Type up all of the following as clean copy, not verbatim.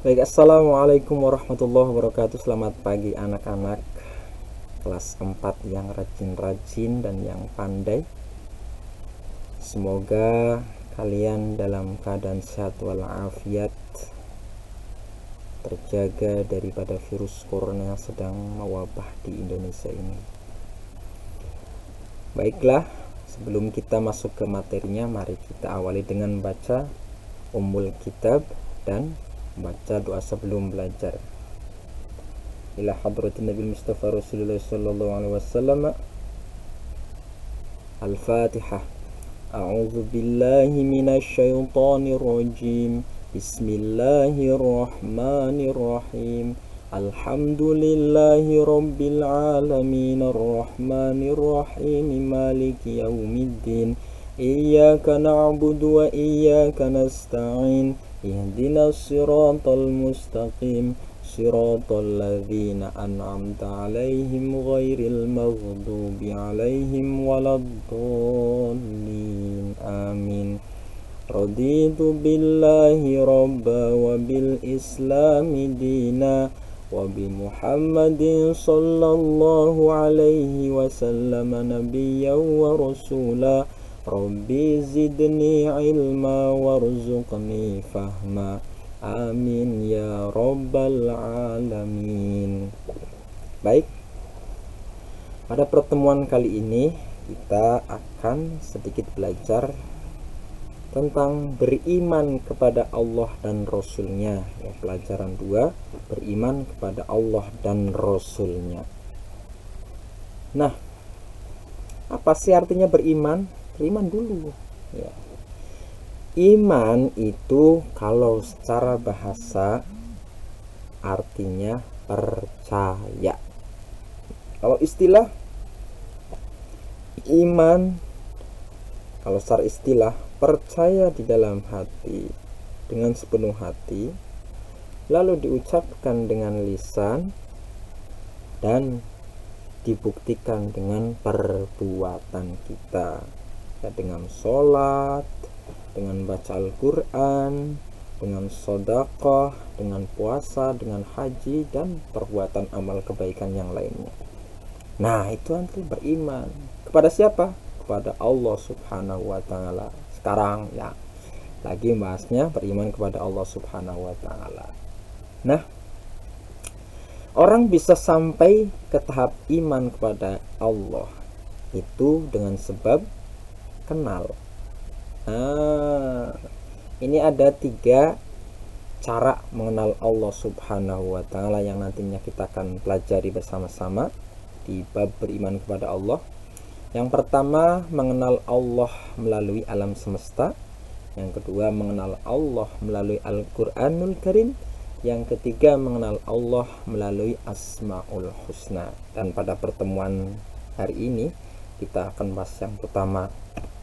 Baik, assalamualaikum warahmatullahi wabarakatuh. Selamat pagi anak-anak kelas 4 yang rajin-rajin dan yang pandai. Semoga kalian dalam keadaan sehat walafiat, terjaga daripada virus corona yang sedang mewabah di Indonesia ini. Baiklah, sebelum kita masuk ke materinya, mari kita awali dengan baca Ummul Kitab dan baca doa sebelum belajar. Ila hadratin Nabi Mustafa Rasulullah sallallahu alaihi wasallam. Al-Fatihah. A'udzu billahi minasy syaithanir rajim. Bismillahirrahmanirrahim. Alhamdulillahi rabbil alamin arrahmanir rahim maliki yaumiddin. Iyyaka na'budu wa iyyaka nasta'in. Ihdinas siratal mustaqim. Siratal ladzina an'amta 'alaihim ghairil maghdubi 'alaihim waladdallin. Amin. Raditu billahi rabba wa bil islami dina wa bi Muhammadin sallallahu alaihi wasallam nabiyyan wa rasula. Rabbi zidni ilma warzuqni fahma. Amin ya rabbal alamin. Baik, pada pertemuan kali ini kita akan sedikit belajar tentang beriman kepada Allah dan Rasulnya, ya, pelajaran 2, beriman kepada Allah dan Rasulnya. Nah, apa sih artinya beriman? Beriman dulu, ya. Iman itu kalau secara bahasa artinya percaya. Kalau istilah iman, kalau secara istilah percaya di dalam hati dengan sepenuh hati, lalu diucapkan dengan lisan dan dibuktikan dengan perbuatan kita, ya, dengan sholat, dengan baca Al-Quran, dengan sedekah, dengan puasa, dengan haji, dan perbuatan amal kebaikan yang lainnya. Nah, itu nanti beriman kepada siapa? Kepada Allah Subhanahu wa Ta'ala. Sekarang ya lagi bahasnya beriman kepada Allah Subhanahu wa Ta'ala. Nah, orang bisa sampai ke tahap iman kepada Allah itu dengan sebab kenal. Nah, ini ada 3 cara mengenal Allah Subhanahu wa Ta'ala yang nantinya kita akan pelajari bersama-sama di bab beriman kepada Allah. Yang pertama, mengenal Allah melalui alam semesta. Yang kedua, mengenal Allah melalui Al-Quranul Karim. Yang ketiga, mengenal Allah melalui Asmaul Husna. Dan pada pertemuan hari ini kita akan bahas yang pertama,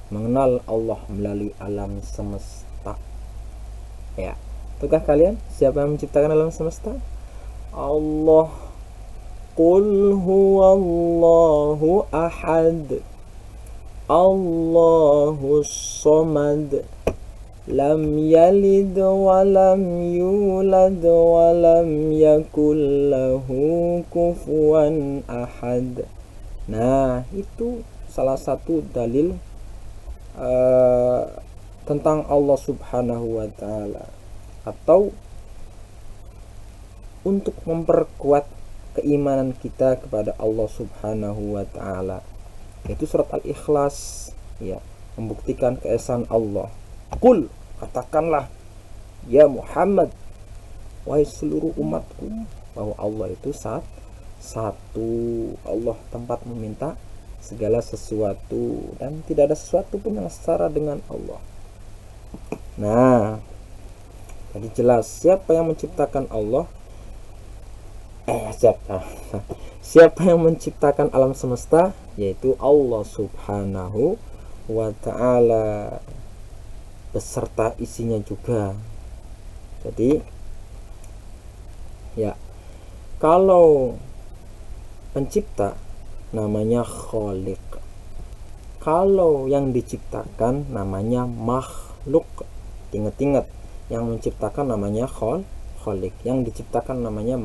mengenal Allah melalui alam semesta. Ya, tahukah kalian siapa yang menciptakan alam semesta? Allah. Qul huwallahu ahad. Allahus somad. Lam yalid wa lam yulad wa lam yakul lahu kufuwan ahad. Nah, itu salah satu dalil tentang Allah Subhanahu wa Ta'ala, atau untuk memperkuat keimanan kita kepada Allah Subhanahu wa Ta'ala, yaitu surat Al-Ikhlas, ya, membuktikan keesaan Allah. Qul, katakanlah ya Muhammad, wahai seluruh umatku, bahwa Allah itu satu. Allah tempat meminta segala sesuatu dan tidak ada sesuatu pun yang setara dengan Allah. Nah, jadi jelas siapa yang menciptakan Allah, siapa yang menciptakan alam semesta, yaitu Allah Subhanahu wa Ta'ala beserta isinya juga. Jadi ya, kalau pencipta namanya Khaliq, kalau yang diciptakan namanya makhluk. Ingat-ingat, yang menciptakan namanya kholik. Yang diciptakan namanya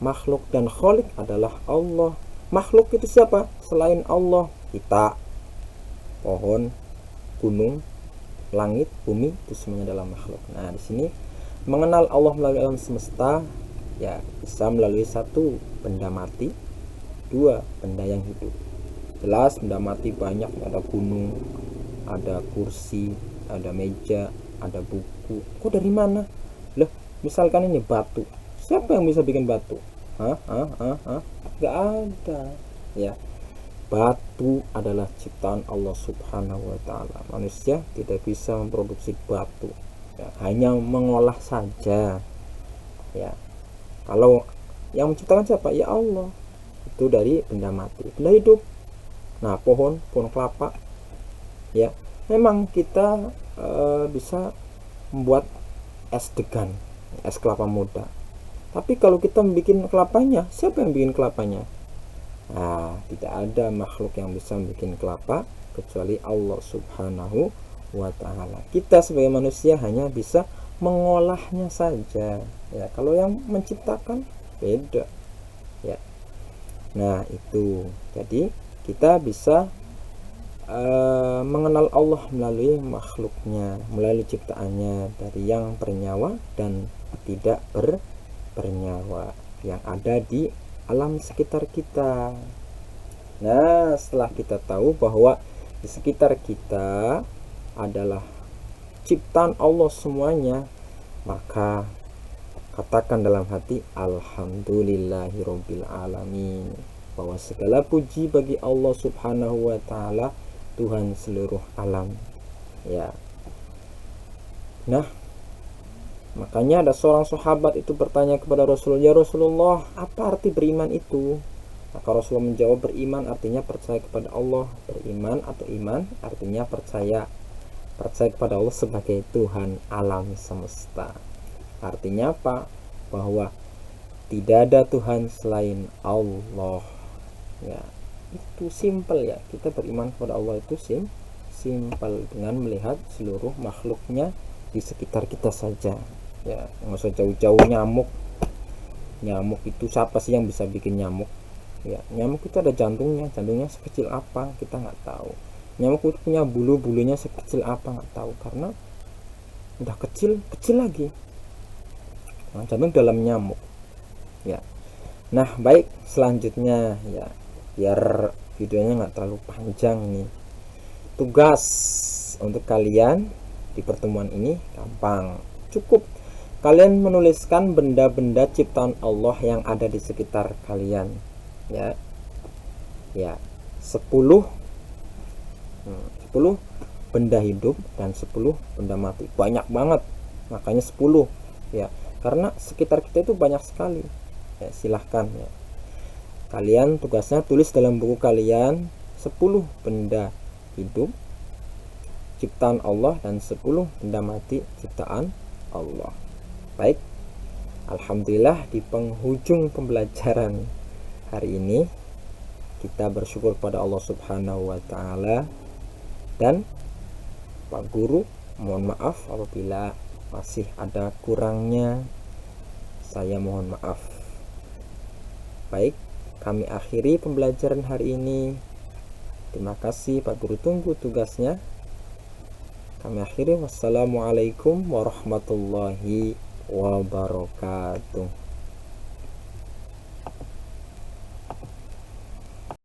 makhluk, dan kholik adalah Allah. Makhluk itu siapa? Selain Allah. Kita, pohon, gunung, langit, bumi, itu semuanya adalah makhluk. Nah, di sini mengenal Allah melalui alam semesta ya bisa melalui satu, benda mati, dua, benda yang hidup. Jelas benda mati banyak, ada gunung, ada kursi, ada meja, ada buku. Kok dari mana? Loh, misalkan ini batu. Siapa yang bisa bikin batu? Gak ada. Ya. Batu adalah ciptaan Allah Subhanahu wa taala. Manusia tidak bisa memproduksi batu. Ya, hanya mengolah saja. Ya. Kalau yang menciptakan siapa? Ya Allah. Itu dari benda mati. Benda hidup. Nah, pohon kelapa. Ya. Memang kita bisa membuat es degan, es kelapa muda. Tapi kalau kita bikin kelapanya, siapa yang bikin kelapanya? Nah, tidak ada makhluk yang bisa bikin kelapa kecuali Allah Subhanahu wa ta'ala. Kita sebagai manusia hanya bisa mengolahnya saja. Ya, kalau yang menciptakan beda. Ya. Nah, itu. Jadi kita bisa mengenal Allah melalui makhluknya, melalui ciptaannya, dari yang bernyawa dan tidak bernyawa yang ada di alam sekitar kita. Nah, setelah kita tahu bahwa di sekitar kita adalah ciptaan Allah semuanya, maka katakan dalam hati, alhamdulillahirabbil alamin, bahwa segala puji bagi Allah Subhanahu wa taala, Tuhan seluruh alam. Ya. Nah, makanya ada seorang sahabat itu bertanya kepada Rasulullah, "Ya Rasulullah, apa arti beriman itu?" Maka Rasulullah menjawab, beriman artinya percaya kepada Allah. Beriman atau iman artinya percaya kepada Allah sebagai Tuhan alam semesta. Artinya apa? Bahwa tidak ada Tuhan selain Allah. Ya, itu simple ya. Kita beriman kepada Allah itu simple dengan melihat seluruh makhluknya di sekitar kita saja. Ya, nggak usah jauh-jauh. Nyamuk itu siapa sih yang bisa bikin nyamuk? Ya, nyamuk itu ada jantungnya sekecil apa kita nggak tahu. Nyamuk itu punya bulunya sekecil apa nggak tahu, karena udah kecil lagi. Nah, jantung dalam nyamuk. Ya. Nah, baik, selanjutnya ya, biar videonya nggak terlalu panjang nih. Tugas untuk kalian di pertemuan ini gampang. Cukup kalian menuliskan benda-benda ciptaan Allah yang ada di sekitar kalian. Ya. 10 benda hidup dan 10 benda mati. Banyak banget. Makanya 10 ya. Karena sekitar kita itu banyak sekali. Ya, silahkan ya. Kalian tugasnya tulis dalam buku kalian 10 benda hidup ciptaan Allah dan 10 benda mati ciptaan Allah. Baik. Alhamdulillah, di penghujung pembelajaran hari ini kita bersyukur pada Allah Subhanahu wa taala, dan Pak Guru mohon maaf apabila masih ada kurangnya. Saya mohon maaf. Baik, kami akhiri pembelajaran hari ini. Terima kasih Pak Guru, tunggu tugasnya. Kami akhiri. Wassalamualaikum warahmatullahi wabarakatuh.